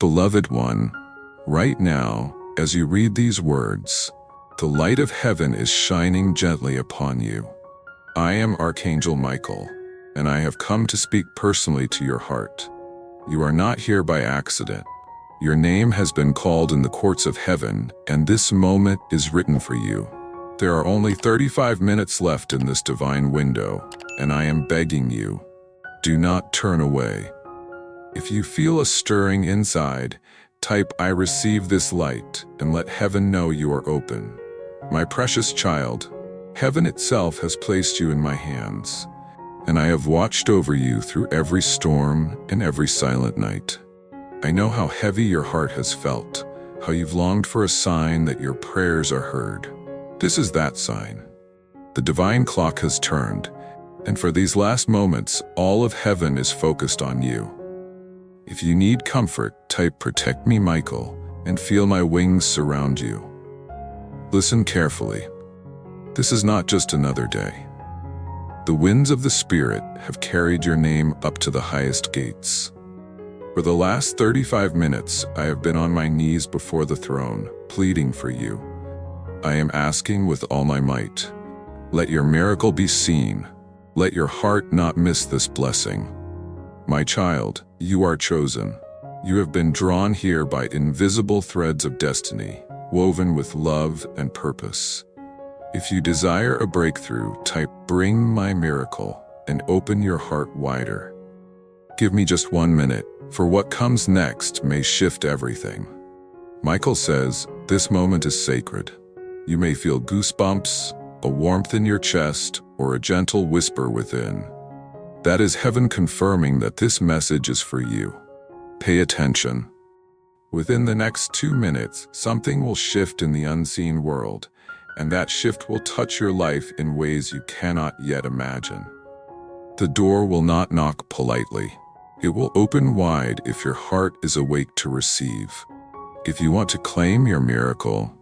Beloved one, right now, as you read these words, the light of heaven is shining gently upon you. I am Archangel Michael, and I have come to speak personally to your heart. You are not here by accident. Your name has been called in the courts of heaven, and this moment is written for you. There are only 35 minutes left in this divine window, and I am begging you, do not turn away. If you feel a stirring inside, type "I receive this light" and let heaven know you are open. My precious child, heaven itself has placed you in my hands, and I have watched over you through every storm and every silent night. I know how heavy your heart has felt, how you've longed for a sign that your prayers are heard. This is that sign. The divine clock has turned, and for these last moments, all of heaven is focused on you. If you need comfort, type "Protect me, Michael," and feel my wings surround you. Listen carefully. This is not just another day. The winds of the Spirit have carried your name up to the highest gates. For the last 35 minutes, I have been on my knees before the throne, pleading for you. I am asking with all my might, let your miracle be seen. Let your heart not miss this blessing. My child, you are chosen. You have been drawn here by invisible threads of destiny, woven with love and purpose. If you desire a breakthrough, type "Bring my miracle" and open your heart wider. Give me just 1 minute, for what comes next may shift everything. Michael says, this moment is sacred. You may feel goosebumps, a warmth in your chest, or a gentle whisper within. That is heaven confirming that this message is for you. Pay attention. Within the next 2 minutes, something will shift in the unseen world, and that shift will touch your life in ways you cannot yet imagine. The door will not knock politely. It will open wide if your heart is awake to receive. If you want to claim your miracle,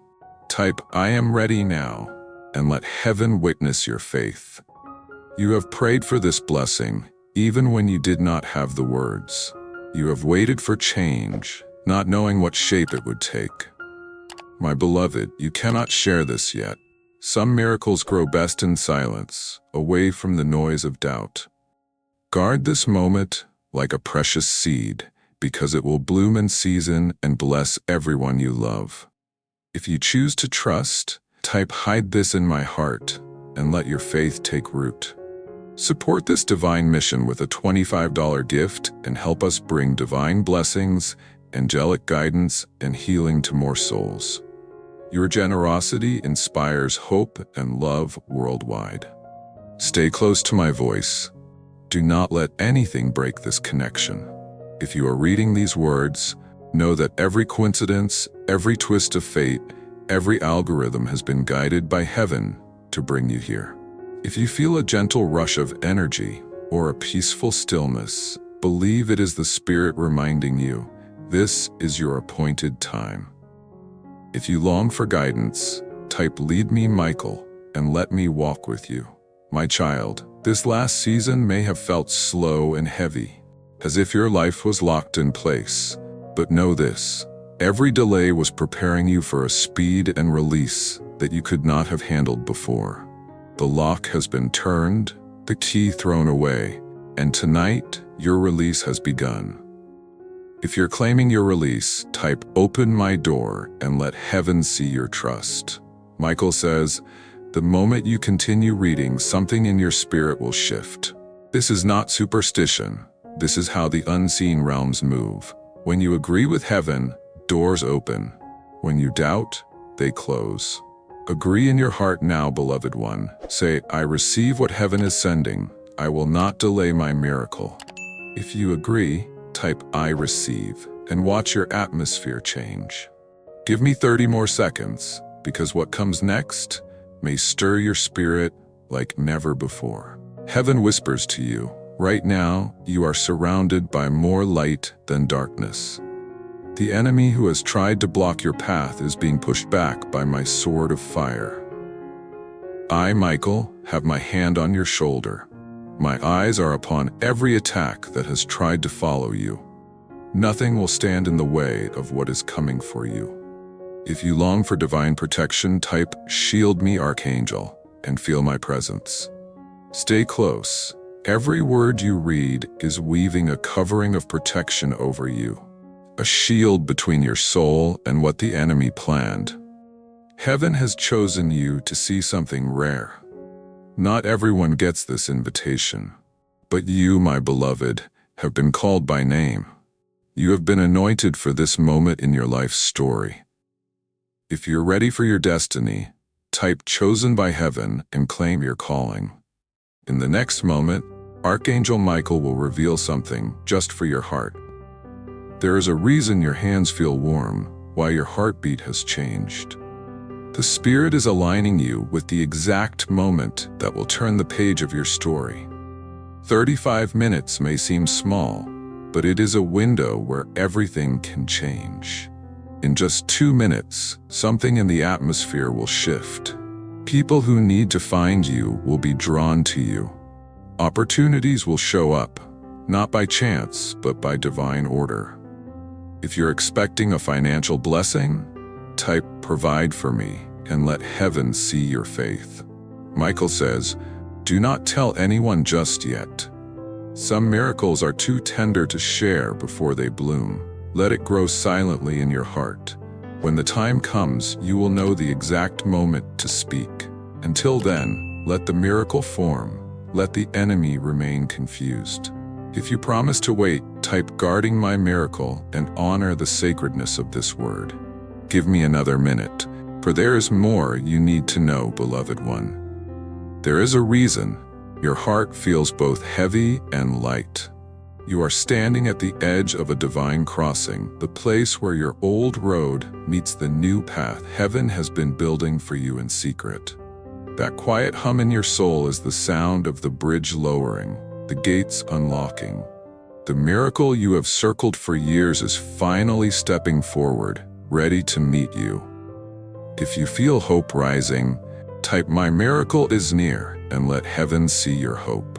type "I am ready now," and let heaven witness your faith. You have prayed for this blessing, even when you did not have the words. You have waited for change, not knowing what shape it would take. My beloved, you cannot share this yet. Some miracles grow best in silence, away from the noise of doubt. Guard this moment like a precious seed, because it will bloom in season and bless everyone you love. If you choose to trust, type "Hide this in my heart" and let your faith take root. Support this divine mission with a $25 gift and help us bring divine blessings, angelic guidance, and healing to more souls. Your generosity inspires hope and love worldwide. Stay close to my voice. Do not let anything break this connection. If you are reading these words, know that every coincidence, every twist of fate, every algorithm has been guided by heaven to bring you here. If you feel a gentle rush of energy or a peaceful stillness, believe it is the Spirit reminding you, this is your appointed time. If you long for guidance, type "Lead me, Michael," and let me walk with you. My child, this last season may have felt slow and heavy, as if your life was locked in place. But know this, every delay was preparing you for a speed and release that you could not have handled before. The lock has been turned, the key thrown away, and tonight, your release has begun. If you're claiming your release, type "Open my door" and let heaven see your trust. Michael says, the moment you continue reading, something in your spirit will shift. This is not superstition. This is how the unseen realms move. When you agree with heaven, doors open. When you doubt, they close. Agree in your heart now, beloved one. Say, "I receive what heaven is sending. I will not delay my miracle." If you agree, type "I receive" and watch your atmosphere change. Give me 30 more seconds, because what comes next may stir your spirit like never before. Heaven whispers to you, right now, you are surrounded by more light than darkness. The enemy who has tried to block your path is being pushed back by my sword of fire. I, Michael, have my hand on your shoulder. My eyes are upon every attack that has tried to follow you. Nothing will stand in the way of what is coming for you. If you long for divine protection, type "Shield me, Archangel," and feel my presence. Stay close. Every word you read is weaving a covering of protection over you, a shield between your soul and what the enemy planned. Heaven has chosen you to see something rare. Not everyone gets this invitation, but you, my beloved, have been called by name. You have been anointed for this moment in your life's story. If you're ready for your destiny, type "Chosen by Heaven" and claim your calling. In the next moment, Archangel Michael will reveal something just for your heart. There is a reason your hands feel warm, why your heartbeat has changed. The Spirit is aligning you with the exact moment that will turn the page of your story. 35 minutes may seem small, but it is a window where everything can change. In just 2 minutes, something in the atmosphere will shift. People who need to find you will be drawn to you. Opportunities will show up, not by chance, but by divine order. If you're expecting a financial blessing, type "Provide for me" and let heaven see your faith. Michael says, "Do not tell anyone just yet. Some miracles are too tender to share before they bloom. Let it grow silently in your heart. When the time comes, you will know the exact moment to speak. Until then, let the miracle form. Let the enemy remain confused." If you promise to wait, type "Guarding my miracle" and honor the sacredness of this word. Give me another minute, for there is more you need to know, beloved one. There is a reason your heart feels both heavy and light. You are standing at the edge of a divine crossing, the place where your old road meets the new path heaven has been building for you in secret. That quiet hum in your soul is the sound of the bridge lowering, the gates unlocking. The miracle you have circled for years is finally stepping forward, ready to meet you. If you feel hope rising, type "My miracle is near" and let heaven see your hope.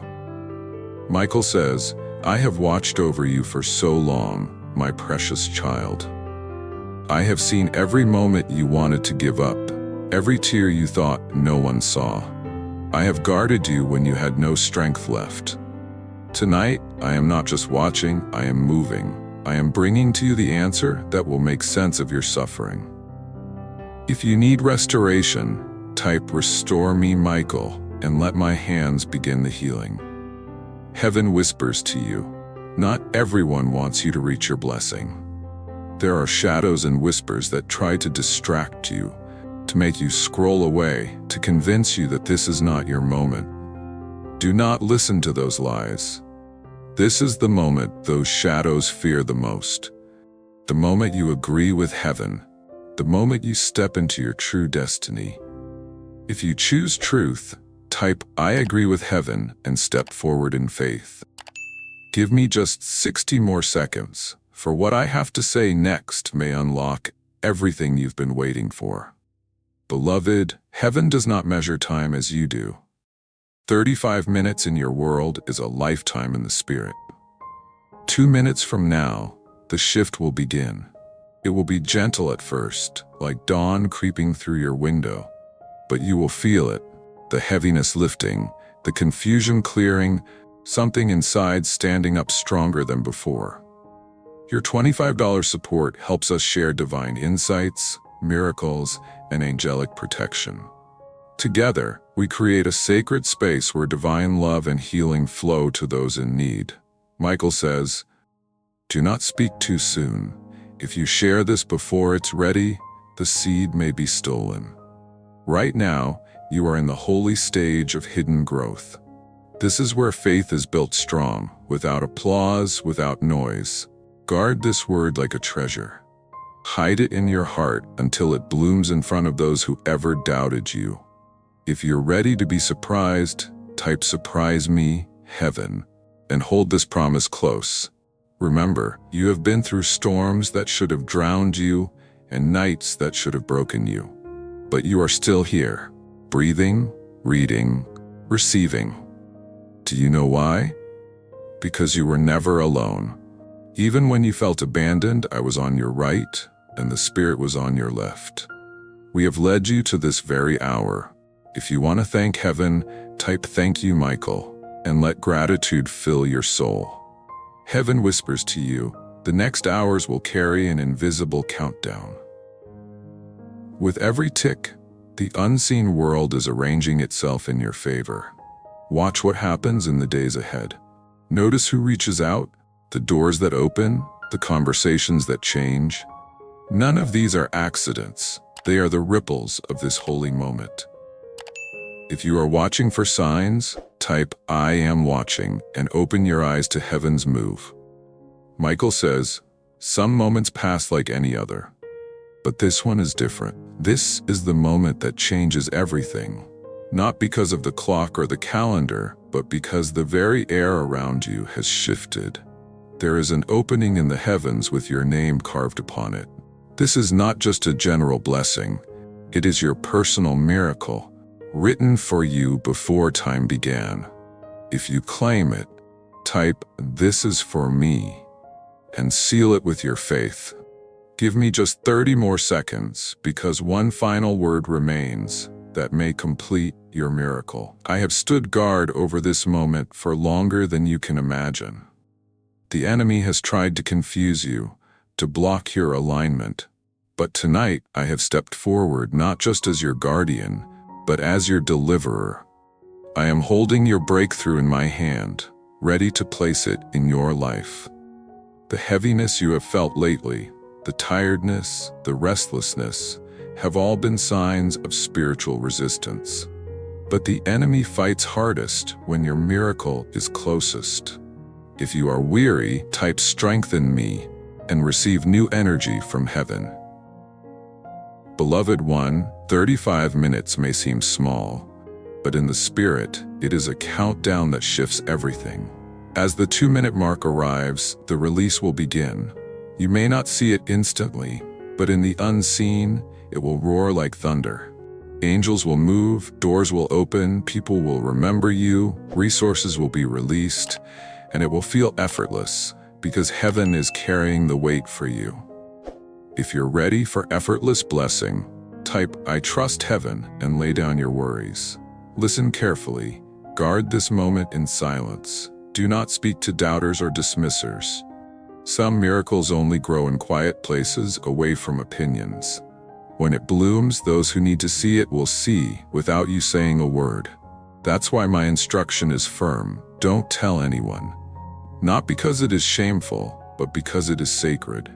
Michael says, "I have watched over you for so long, my precious child. I have seen every moment you wanted to give up, every tear you thought no one saw. I have guarded you when you had no strength left. Tonight, I am not just watching, I am moving. I am bringing to you the answer that will make sense of your suffering." If you need restoration, type "Restore me, Michael," and let my hands begin the healing. Heaven whispers to you, not everyone wants you to reach your blessing. There are shadows and whispers that try to distract you, to make you scroll away, to convince you that this is not your moment. Do not listen to those lies. This is the moment those shadows fear the most. The moment you agree with heaven. The moment you step into your true destiny. If you choose truth, type "I agree with heaven" and step forward in faith. Give me just 60 more seconds, for what I have to say next may unlock everything you've been waiting for. Beloved, heaven does not measure time as you do. 35 minutes in your world is a lifetime in the Spirit. 2 minutes from now, the shift will begin. It will be gentle at first, like dawn creeping through your window. But you will feel it, the heaviness lifting, the confusion clearing, something inside standing up stronger than before. Your $25 support helps us share divine insights, miracles, and angelic protection. Together, we create a sacred space where divine love and healing flow to those in need. Michael says, "Do not speak too soon. If you share this before it's ready, the seed may be stolen." Right now, you are in the holy stage of hidden growth. This is where faith is built strong, without applause, without noise. Guard this word like a treasure. Hide it in your heart until it blooms in front of those who ever doubted you. If you're ready to be surprised, type "Surprise me, Heaven," and hold this promise close. Remember, you have been through storms that should have drowned you and nights that should have broken you. But you are still here, breathing, reading, receiving. Do you know why? Because you were never alone. Even when you felt abandoned, I was on your right, and the Spirit was on your left. We have led you to this very hour. If you want to thank heaven, type "Thank you, Michael," and let gratitude fill your soul. Heaven whispers to you, the next hours will carry an invisible countdown. With every tick, the unseen world is arranging itself in your favor. Watch what happens in the days ahead. Notice who reaches out, the doors that open, the conversations that change. None of these are accidents. They are the ripples of this holy moment. If you are watching for signs, type "I am watching" and open your eyes to heaven's move. Michael says, some moments pass like any other, but this one is different. This is the moment that changes everything. Not because of the clock or the calendar, but because the very air around you has shifted. There is an opening in the heavens with your name carved upon it. This is not just a general blessing. It is your personal miracle, written for you before time began. If you claim it, type "This is for me" and seal it with your faith. Give me just 30 more seconds, because one final word remains that may complete your miracle. I have stood guard over this moment for longer than you can imagine. The enemy has tried to confuse you, to block your alignment. But tonight, I have stepped forward not just as your guardian, but as your deliverer. I am holding your breakthrough in my hand, ready to place it in your life. The heaviness you have felt lately, the tiredness, the restlessness, have all been signs of spiritual resistance. But the enemy fights hardest when your miracle is closest. If you are weary, type "Strengthen me" and receive new energy from heaven. Beloved one, 35 minutes may seem small, but in the Spirit, it is a countdown that shifts everything. As the 2-minute mark arrives, the release will begin. You may not see it instantly, but in the unseen, it will roar like thunder. Angels will move, doors will open, people will remember you, resources will be released, and it will feel effortless because heaven is carrying the weight for you. If you're ready for effortless blessing, type "I trust heaven" and lay down your worries. Listen carefully. Guard this moment in silence. Do not speak to doubters or dismissers. Some miracles only grow in quiet places, away from opinions. When it blooms, those who need to see it will see without you saying a word. That's why my instruction is firm. Don't tell anyone. Not because it is shameful, but because it is sacred.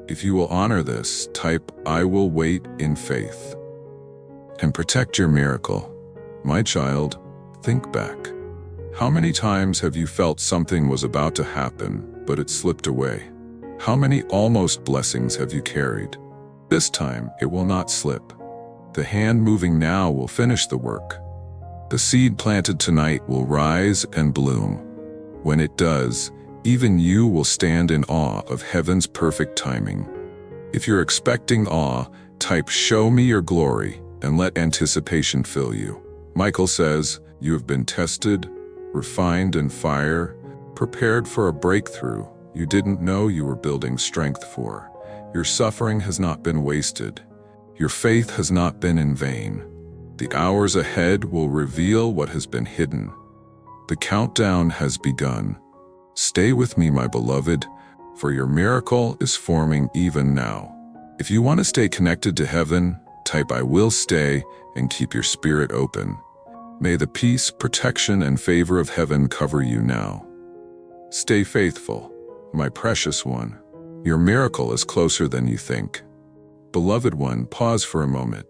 If you will honor this, type "I will wait in faith" and protect your miracle. My child, think back. How many times have you felt something was about to happen, but it slipped away? How many almost blessings have you carried? This time, it will not slip. The hand moving now will finish the work. The seed planted tonight will rise and bloom. When it does, even you will stand in awe of heaven's perfect timing. If you're expecting awe, type "Show me your glory" and let anticipation fill you. Michael says, you have been tested, refined in fire, prepared for a breakthrough you didn't know you were building strength for. Your suffering has not been wasted. Your faith has not been in vain. The hours ahead will reveal what has been hidden. The countdown has begun. Stay with me, my beloved, for your miracle is forming even now. If you want to stay connected to heaven, type "I will stay" and keep your spirit open. May the peace, protection, and favor of heaven cover you now. Stay faithful, my precious one. Your miracle is closer than you think. Beloved one, pause for a moment.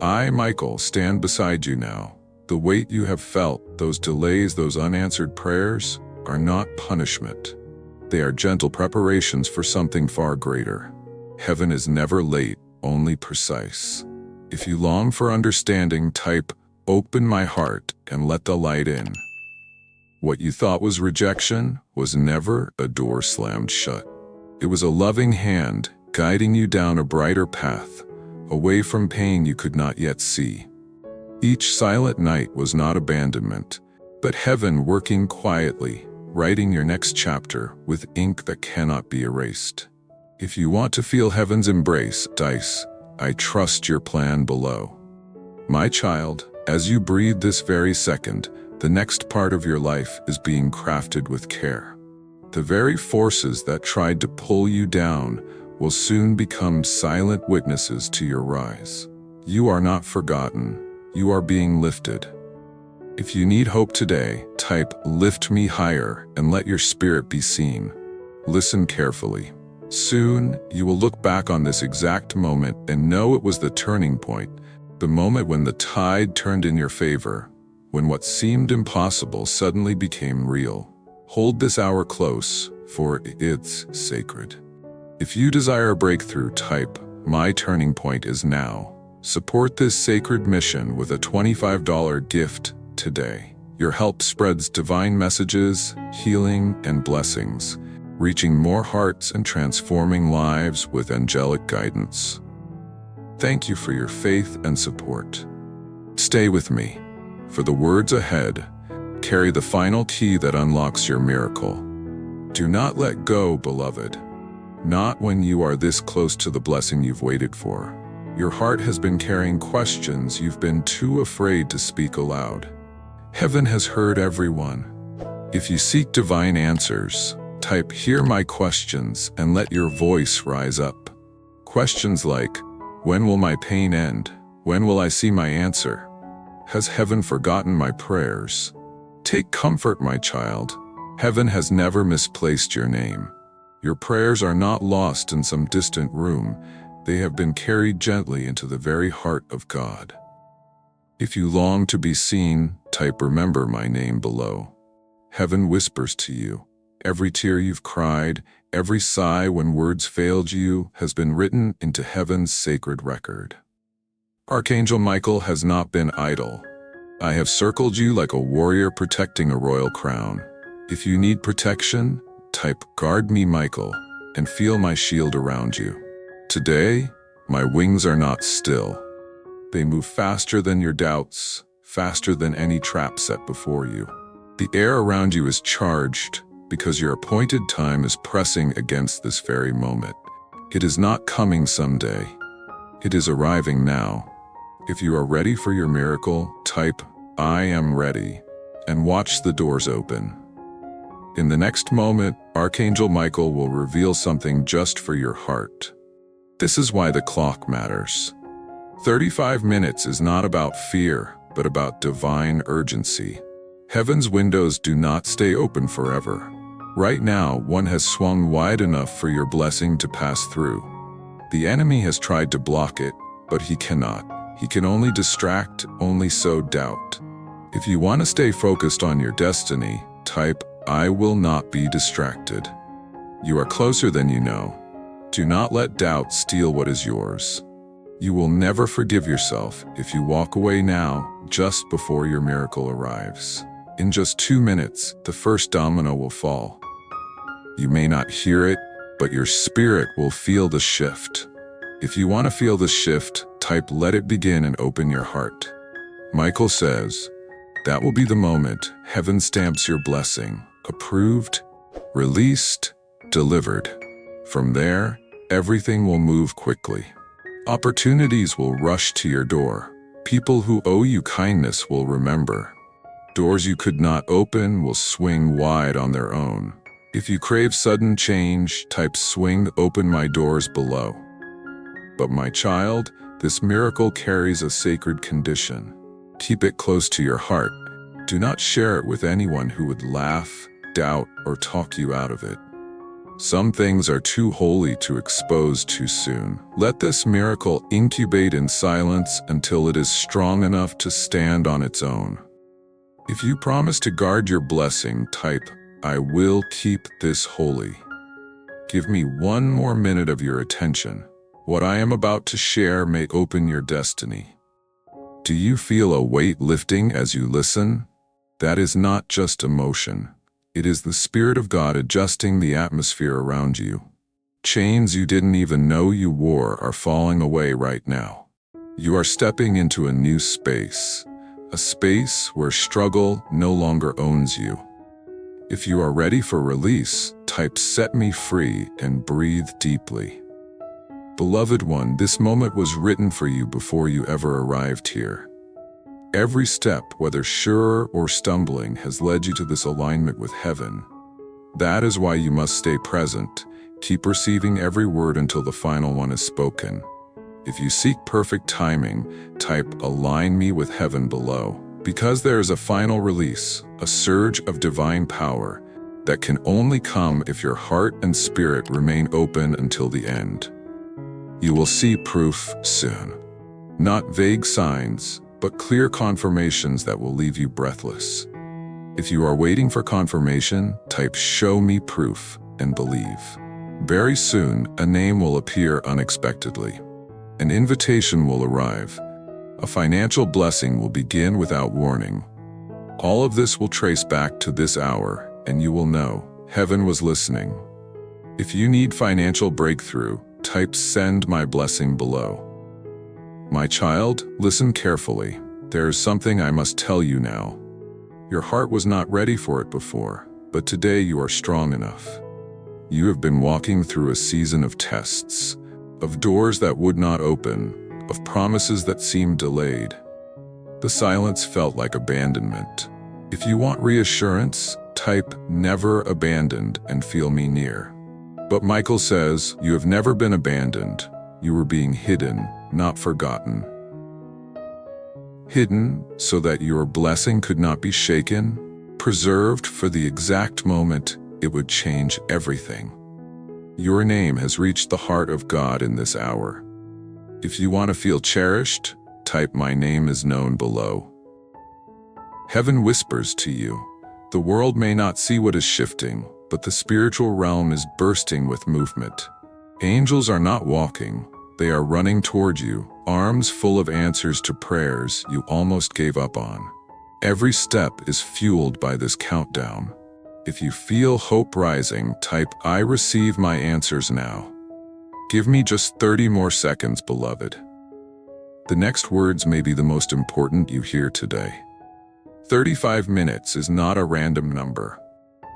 I, Michael, stand beside you now. The weight you have felt, those delays, those unanswered prayers, are not punishment. They are gentle preparations for something far greater. Heaven is never late, only precise. If you long for understanding, type "Open my heart and let the light in." What you thought was rejection was never a door slammed shut. It was a loving hand guiding you down a brighter path, away from pain you could not yet see. Each silent night was not abandonment, but heaven working quietly, writing your next chapter with ink that cannot be erased. If you want to feel heaven's embrace, I trust your plan below. My child, as you breathe this very second, the next part of your life is being crafted with care. The very forces that tried to pull you down will soon become silent witnesses to your rise. You are not forgotten. You are being lifted. If you need hope today, type "Lift me higher" and let your spirit be seen. Listen carefully. Soon, you will look back on this exact moment and know it was the turning point, the moment when the tide turned in your favor, when what seemed impossible suddenly became real. Hold this hour close, for it's sacred. If you desire a breakthrough, type "My turning point is now." Support this sacred mission with a $25 gift today. Your help spreads divine messages, healing, and blessings, reaching more hearts and transforming lives with angelic guidance. Thank you for your faith and support. Stay with me, for the words ahead carry the final key that unlocks your miracle. Do not let go, beloved. Not when you are this close to the blessing you've waited for. Your heart has been carrying questions you've been too afraid to speak aloud. Heaven has heard everyone. If you seek divine answers, type "Hear my questions" and let your voice rise up. Questions like, when will my pain end? When will I see my answer? Has heaven forgotten my prayers? Take comfort, my child. Heaven has never misplaced your name. Your prayers are not lost in some distant room. They have been carried gently into the very heart of God. If you long to be seen, type "Remember my name" below. Heaven whispers to you. Every tear you've cried, every sigh when words failed you, has been written into heaven's sacred record. Archangel Michael has not been idle. I have circled you like a warrior protecting a royal crown. If you need protection, type "Guard me, Michael," and feel my shield around you. Today, my wings are not still. They move faster than your doubts, faster than any trap set before you. The air around you is charged because your appointed time is pressing against this very moment. It is not coming someday. It is arriving now. If you are ready for your miracle, type "I am ready," and watch the doors open. In the next moment, Archangel Michael will reveal something just for your heart. This is why the clock matters. 35 minutes is not about fear, but about divine urgency. Heaven's windows do not stay open forever. Right now, one has swung wide enough for your blessing to pass through. The enemy has tried to block it, but he cannot. He can only distract, only sow doubt. If you want to stay focused on your destiny, type "I will not be distracted." You are closer than you know. Do not let doubt steal what is yours. You will never forgive yourself if you walk away now, just before your miracle arrives. In just 2 minutes, the first domino will fall. You may not hear it, but your spirit will feel the shift. If you want to feel the shift, type "Let it begin" and open your heart. Michael says, that will be the moment heaven stamps your blessing. Approved, released, delivered. From there, everything will move quickly. Opportunities will rush to your door. People who owe you kindness will remember. Doors you could not open will swing wide on their own. If you crave sudden change, type "Swing open my doors" below. But my child, this miracle carries a sacred condition. Keep it close to your heart. Do not share it with anyone who would laugh, doubt, or talk you out of it. Some things are too holy to expose too soon. Let this miracle incubate in silence until it is strong enough to stand on its own. If you promise to guard your blessing, type "I will keep this holy." Give me 1 more minute of your attention. What I am about to share may open your destiny. Do you feel a weight lifting as you listen? That is not just emotion. It is the Spirit of God adjusting the atmosphere around you. Chains you didn't even know you wore are falling away right now. You are stepping into a new space, a space where struggle no longer owns you. If you are ready for release, type "set me free" and breathe deeply. Beloved one, this moment was written for you before you ever arrived here. Every step, whether sure or stumbling, has led you to this alignment with heaven. That is why you must stay present. Keep receiving every word until the final one is spoken. If you seek perfect timing, type "align me with heaven" below. Because there is a final release, a surge of divine power that can only come if your heart and spirit remain open until the end. You will see proof soon. Not vague signs, but clear confirmations that will leave you breathless. If you are waiting for confirmation, type "show me proof" and believe. Very soon, a name will appear unexpectedly. An invitation will arrive. A financial blessing will begin without warning. All of this will trace back to this hour, and you will know heaven was listening. If you need financial breakthrough, type "send my blessing" below. My child, listen carefully. There is something I must tell you now. Your heart was not ready for it before, but today you are strong enough. You have been walking through a season of tests, of doors that would not open, of promises that seemed delayed. The silence felt like abandonment. If you want reassurance, type "never abandoned" and feel me near. But Michael says, you have never been abandoned. You were being hidden, not forgotten. Hidden so that your blessing could not be shaken, preserved for the exact moment it would change everything. Your name has reached the heart of God in this hour. If you want to feel cherished, type "my name is known" below. Heaven whispers to you. The world may not see what is shifting, but the spiritual realm is bursting with movement. Angels are not walking, they are running toward you, arms full of answers to prayers you almost gave up on. Every step is fueled by this countdown. If you feel hope rising, type "I receive my answers now." Give me just 30 more seconds, beloved. The next words may be the most important you hear today. 35 minutes is not a random number.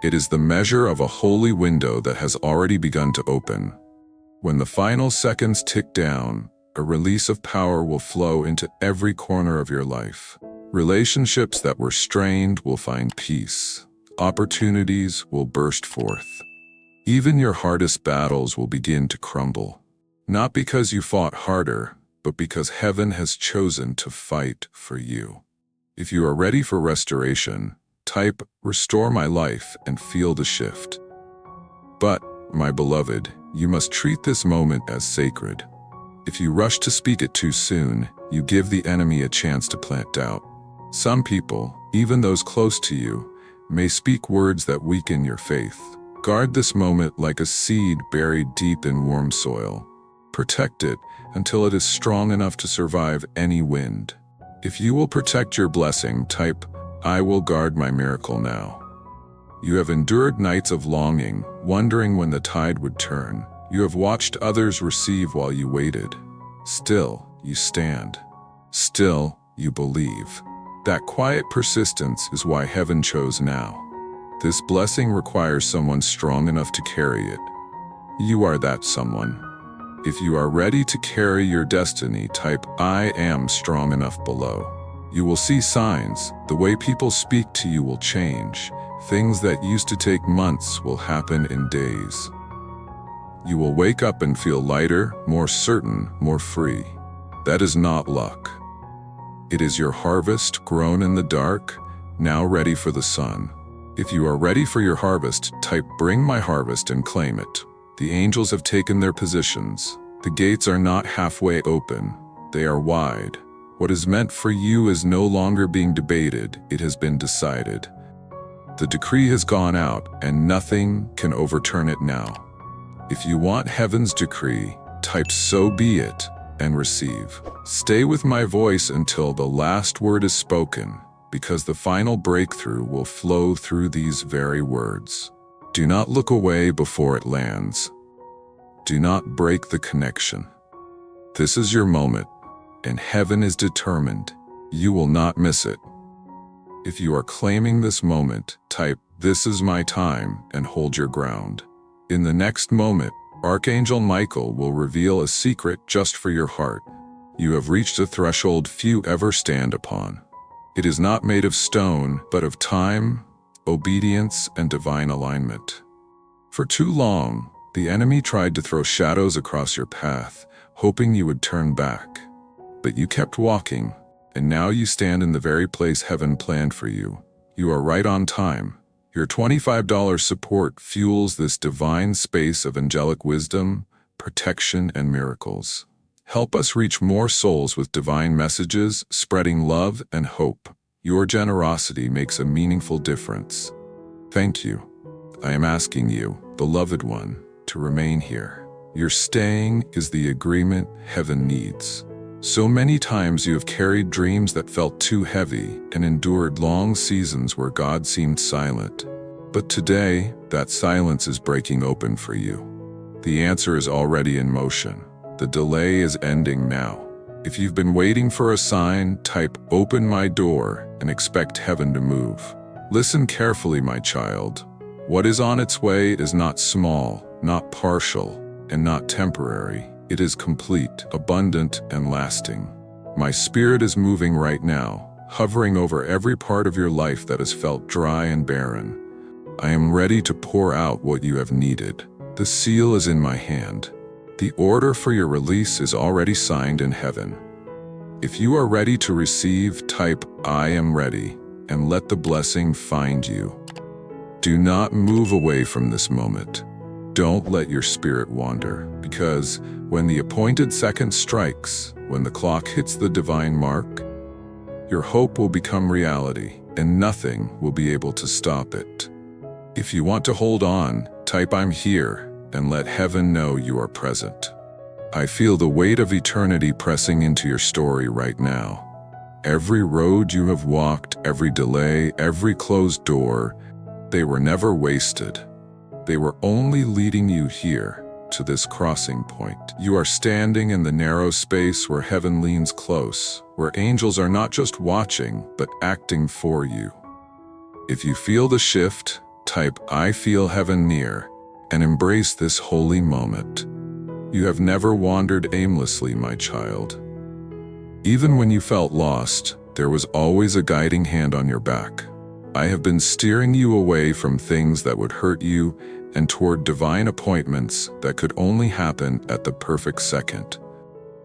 It is the measure of a holy window that has already begun to open. When the final seconds tick down, a release of power will flow into every corner of your life. Relationships that were strained will find peace. Opportunities will burst forth. Even your hardest battles will begin to crumble. Not because you fought harder, but because heaven has chosen to fight for you. If you are ready for restoration, type "restore my life" and feel the shift. But, my beloved, you must treat this moment as sacred. If you rush to speak it too soon, you give the enemy a chance to plant doubt. Some people, even those close to you, may speak words that weaken your faith. Guard this moment like a seed buried deep in warm soil. Protect it until it is strong enough to survive any wind. If you will protect your blessing, type "I will guard my miracle now." You have endured nights of longing, wondering when the tide would turn. You have watched others receive while you waited. Still, you stand. Still, you believe. That quiet persistence is why heaven chose now. This blessing requires someone strong enough to carry it. You are that someone. If you are ready to carry your destiny, type "I am strong enough" below. You will see signs. The way people speak to you will change. Things that used to take months will happen in days. You will wake up and feel lighter, more certain, more free. That is not luck. It is your harvest grown in the dark, now ready for the sun. If you are ready for your harvest, type "bring my harvest" and claim it. The angels have taken their positions. The gates are not halfway open, they are wide. What is meant for you is no longer being debated, it has been decided. The decree has gone out, and nothing can overturn it now. If you want heaven's decree, type "so be it" and receive. Stay with my voice until the last word is spoken, because the final breakthrough will flow through these very words. Do not look away before it lands. Do not break the connection. This is your moment, and heaven is determined. You will not miss it. If you are claiming this moment, type "This is my time," and hold your ground. In the next moment, Archangel Michael will reveal a secret just for your heart. You have reached a threshold few ever stand upon. It is not made of stone, but of time, obedience, and divine alignment. For too long, the enemy tried to throw shadows across your path, hoping you would turn back. But you kept walking, and now you stand in the very place heaven planned for you. You are right on time. Your $25 support fuels this divine space of angelic wisdom, protection, and miracles. Help us reach more souls with divine messages, spreading love and hope. Your generosity makes a meaningful difference. Thank you. I am asking you, beloved one, to remain here. Your staying is the agreement heaven needs. So many times you have carried dreams that felt too heavy and endured long seasons where God seemed silent. But today, that silence is breaking open for you. The answer is already in motion. The delay is ending now. If you've been waiting for a sign, type "Open my door" and expect heaven to move. Listen carefully, my child. What is on its way is not small, not partial, and not temporary. It is complete, abundant, and lasting. My spirit is moving right now, hovering over every part of your life that has felt dry and barren. I am ready to pour out what you have needed. The seal is in my hand. The order for your release is already signed in heaven. If you are ready to receive, type "I am ready" and let the blessing find you. Do not move away from this moment. Don't let your spirit wander, because when the appointed second strikes, when the clock hits the divine mark, your hope will become reality, and nothing will be able to stop it. If you want to hold on, type "I'm here" and let heaven know you are present. I feel the weight of eternity pressing into your story right now. Every road you have walked, every delay, every closed door, they were never wasted. They were only leading you here, to this crossing point. You are standing in the narrow space where heaven leans close, where angels are not just watching, but acting for you. If you feel the shift, type "I feel heaven near" and embrace this holy moment. You have never wandered aimlessly, my child. Even when you felt lost, there was always a guiding hand on your back. I have been steering you away from things that would hurt you and toward divine appointments that could only happen at the perfect second.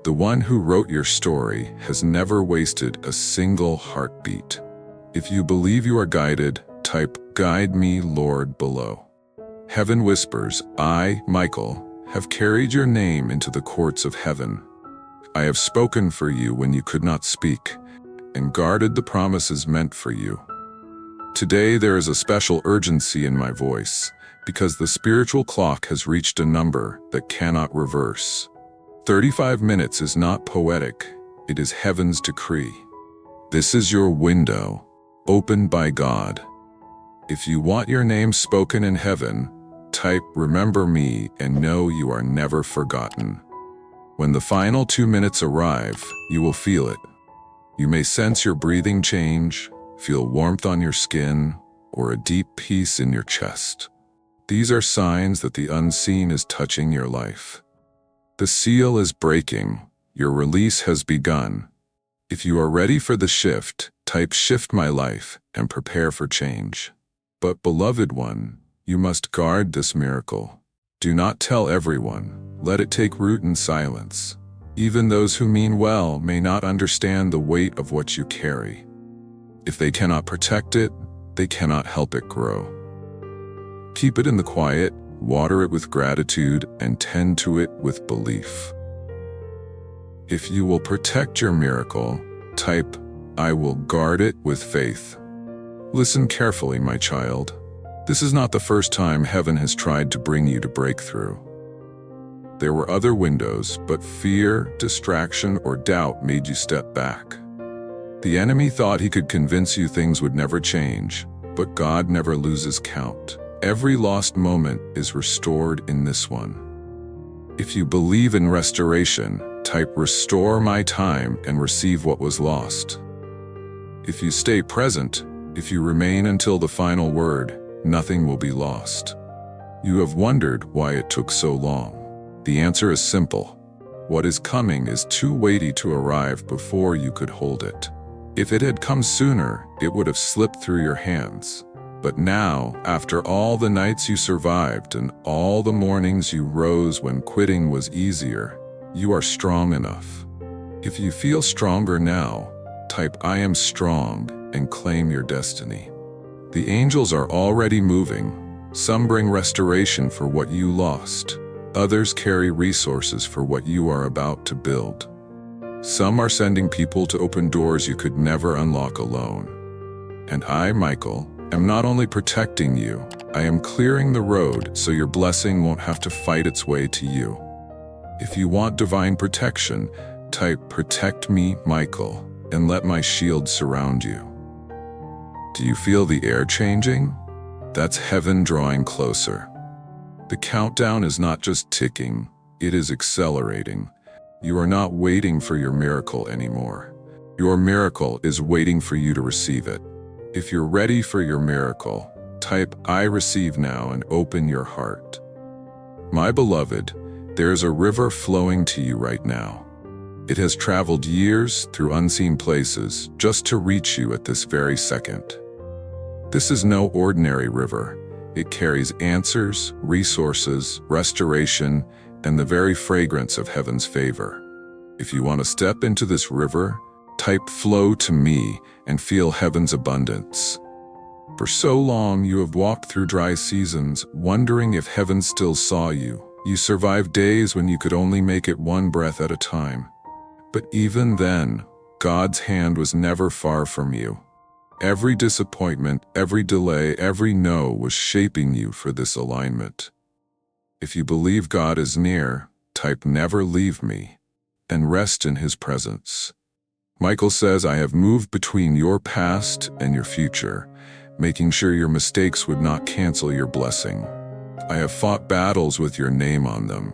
The one who wrote your story has never wasted a single heartbeat. If you believe you are guided, type "Guide me, Lord" below. Heaven whispers, I, Michael, have carried your name into the courts of heaven. I have spoken for you when you could not speak, and guarded the promises meant for you. Today there is a special urgency in my voice, because the spiritual clock has reached a number that cannot reverse. 35 minutes is not poetic, it is heaven's decree. This is your window, opened by God. If you want your name spoken in heaven, type "Remember me" and know you are never forgotten. When the final 2 minutes arrive, you will feel it. You may sense your breathing change, feel warmth on your skin, or a deep peace in your chest. These are signs that the unseen is touching your life. The seal is breaking. Your release has begun. If you are ready for the shift, type "Shift my life" and prepare for change. But beloved one, you must guard this miracle. Do not tell everyone. Let it take root in silence. Even those who mean well may not understand the weight of what you carry. If they cannot protect it, they cannot help it grow. Keep it in the quiet, water it with gratitude, and tend to it with belief. If you will protect your miracle, type "I will guard it with faith." Listen carefully, my child. This is not the first time heaven has tried to bring you to breakthrough. There were other windows, but fear, distraction, or doubt made you step back. The enemy thought he could convince you things would never change, but God never loses count. Every lost moment is restored in this one. If you believe in restoration, type "Restore my time" and receive what was lost. If you stay present, if you remain until the final word, nothing will be lost. You have wondered why it took so long. The answer is simple. What is coming is too weighty to arrive before you could hold it. If it had come sooner, it would have slipped through your hands. But now, after all the nights you survived and all the mornings you rose when quitting was easier, you are strong enough. If you feel stronger now, type "I am strong" and claim your destiny. The angels are already moving. Some bring restoration for what you lost. Others carry resources for what you are about to build. Some are sending people to open doors you could never unlock alone. And I, Michael, am not only protecting you, I am clearing the road so your blessing won't have to fight its way to you. If you want divine protection, type "Protect me, Michael," and let my shield surround you. Do you feel the air changing? That's heaven drawing closer. The countdown is not just ticking, it is accelerating. You are not waiting for your miracle anymore. Your miracle is waiting for you to receive it. If you're ready for your miracle, type "I receive now" and open your heart. My beloved, there's a river flowing to you right now. It has traveled years through unseen places just to reach you at this very second. This is no ordinary river. It carries answers, resources, restoration, and the very fragrance of heaven's favor. If you want to step into this river, type "Flow to me" and feel heaven's abundance. For so long you have walked through dry seasons, wondering if heaven still saw you. You survived days when you could only make it one breath at a time. But even then, God's hand was never far from you. Every disappointment, every delay, every no was shaping you for this alignment. If you believe God is near, type "Never leave me" and rest in His presence. Michael says, I have moved between your past and your future, making sure your mistakes would not cancel your blessing. I have fought battles with your name on them,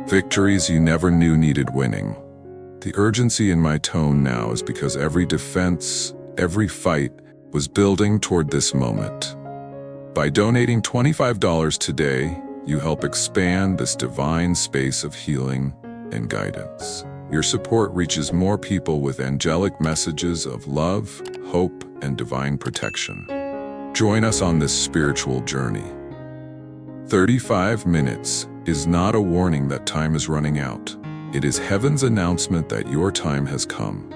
victories you never knew needed winning. The urgency in my tone now is because every defense, every fight, was building toward this moment. By donating $25 today, you help expand this divine space of healing and guidance. Your support reaches more people with angelic messages of love, hope, and divine protection. Join us on this spiritual journey. 35 minutes is not a warning that time is running out. It is heaven's announcement that your time has come.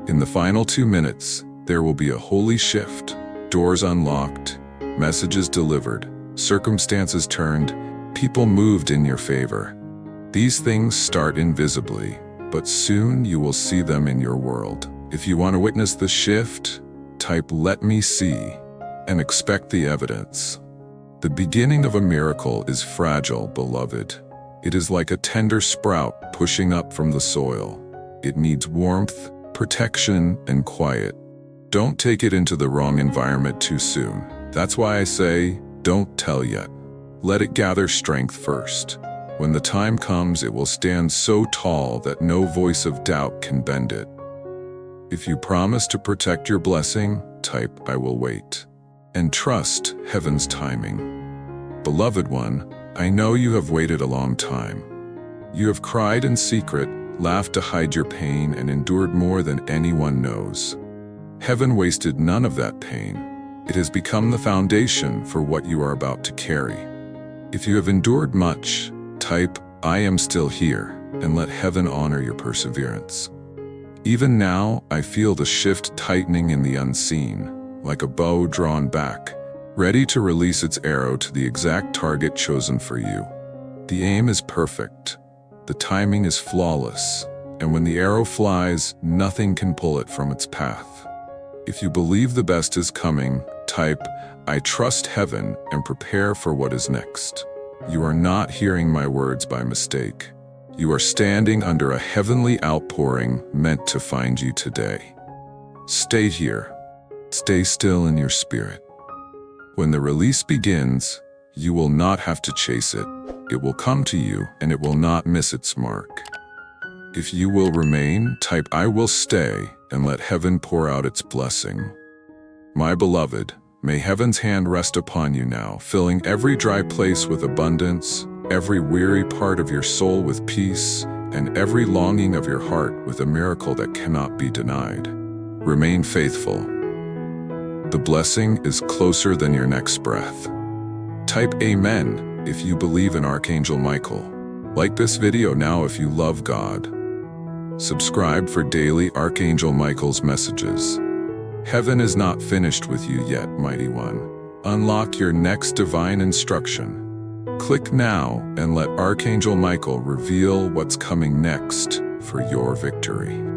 In the final 2 minutes, there will be a holy shift, doors unlocked, messages delivered, circumstances turned, people moved in your favor. These things start invisibly, but soon you will see them in your world. If you want to witness the shift, type "Let me see" and expect the evidence. The beginning of a miracle is fragile, beloved. It is like a tender sprout pushing up from the soil. It needs warmth, protection, and quiet. Don't take it into the wrong environment too soon. That's why I say, don't tell yet. Let it gather strength first. When the time comes, it will stand so tall that no voice of doubt can bend it. If you promise to protect your blessing, type "I will wait" and trust heaven's timing. Beloved one, I know you have waited a long time. You have cried in secret, laughed to hide your pain, and endured more than anyone knows. Heaven wasted none of that pain. It has become the foundation for what you are about to carry. If you have endured much, type "I am still here" and let heaven honor your perseverance. Even now, I feel the shift tightening in the unseen, like a bow drawn back, ready to release its arrow to the exact target chosen for you. The aim is perfect. The timing is flawless. And when the arrow flies, nothing can pull it from its path. If you believe the best is coming, type "I trust heaven" and prepare for what is next. You are not hearing my words by mistake. You are standing under a heavenly outpouring meant to find you today. Stay here. Stay still in your spirit. When the release begins, you will not have to chase it. It will come to you, and it will not miss its mark. If you will remain, type "I will stay" and let heaven pour out its blessing. My beloved, May heaven's hand rest upon you now, filling every dry place with abundance, every weary part of your soul with peace, and every longing of your heart with a miracle that cannot be denied. Remain faithful. The blessing is closer than your next breath. Type Amen if you believe in Archangel Michael. Like this video now if you love God. Subscribe for daily Archangel Michael's messages. Heaven is not finished with you yet, Mighty One. Unlock your next divine instruction. Click now and let Archangel Michael reveal what's coming next for your victory.